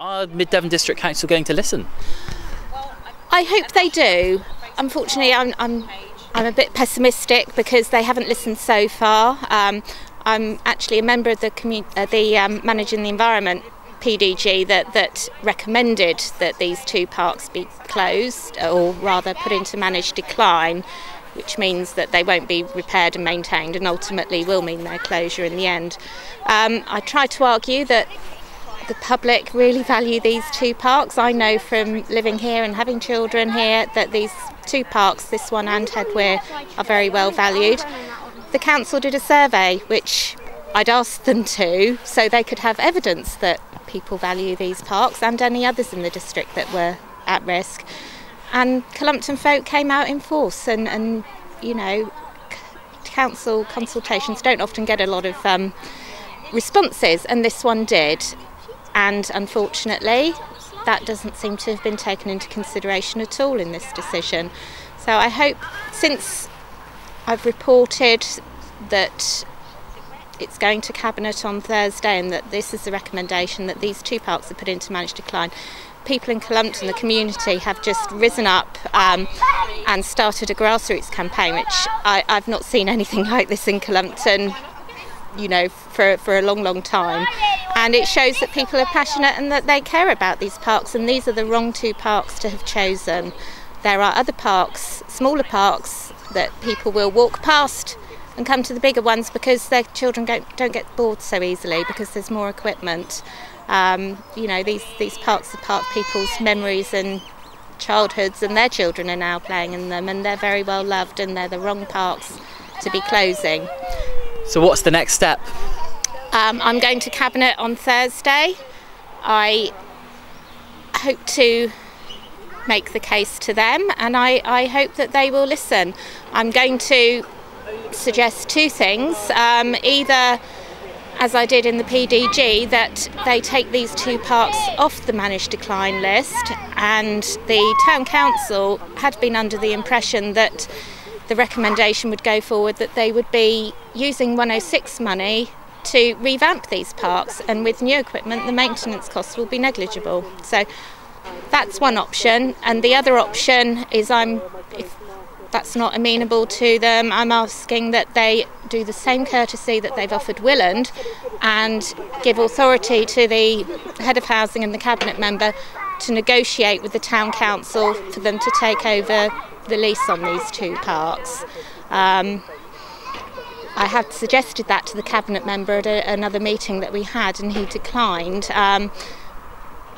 Are Mid Devon District Council going to listen? I hope they do. Unfortunately, I'm a bit pessimistic because they haven't listened so far. I'm actually a member of the Managing the Environment PDG that recommended that these two parks be closed, or rather put into managed decline, which means that they won't be repaired and maintained and ultimately will mean their closure in the end. I tried to argue that the public really value these two parks. I know from living here and having children here that these two parks, this one and Weir, are very well valued. The council did a survey which I'd asked them to, so they could have evidence that people value these parks and any others in the district that were at risk. And Cllr folk came out in force, and you know, council consultations don't often get a lot of responses, and this one did. And unfortunately, that doesn't seem to have been taken into consideration at all in this decision. So I hope, since I've reported that it's going to Cabinet on Thursday and that this is the recommendation that these two parks are put into managed decline, people in Cllr and the community have just risen up and started a grassroots campaign, which I've not seen anything like this in Cllr, you know, for a long time. And it shows that people are passionate and that they care about these parks, and these are the wrong two parks to have chosen. There are other parks, smaller parks, that people will walk past and come to the bigger ones because their children don't get bored so easily because there's more equipment. You know, these parks are part of people's memories and childhoods, and their children are now playing in them, and they're very well loved, and they're the wrong parks to be closing. So what's the next step? I'm going to Cabinet on Thursday. I hope to make the case to them, and I hope that they will listen. I'm going to suggest two things. Either, as I did in the PDG, that they take these two parks off the managed decline list, and the Town Council had been under the impression that the recommendation would go forward that they would be using 106 money to revamp these parks, and with new equipment the maintenance costs will be negligible. So that's one option, and the other option is, if that's not amenable to them, I'm asking that they do the same courtesy that they've offered Woollatt and give authority to the head of housing and the Cabinet member to negotiate with the Town Council for them to take over the lease on these two parks. I had suggested that to the Cabinet member at another meeting that we had, and he declined. I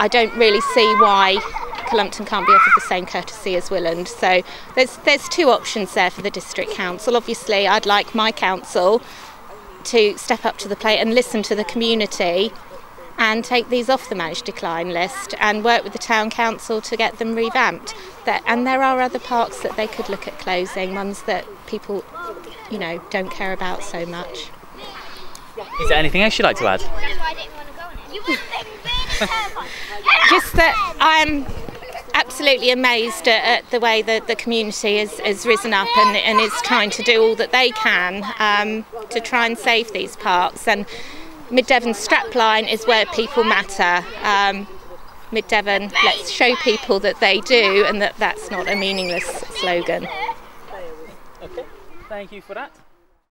don't really see why Cllr can't be offered the same courtesy as Woollatt. So there's two options there for the District Council. Obviously, I'd like my council to step up to the plate and listen to the community and take these off the managed decline list and work with the Town Council to get them revamped. And there are other parks that they could look at closing, ones that people, you know, don't care about so much. Is there anything else you'd like to add? Just that I'm absolutely amazed at the way that the community has risen up and is trying to do all that they can to try and save these parks. And Mid Devon's strapline is where people matter. Mid Devon, let's show people that they do, and that's not a meaningless slogan. Okay, thank you for that.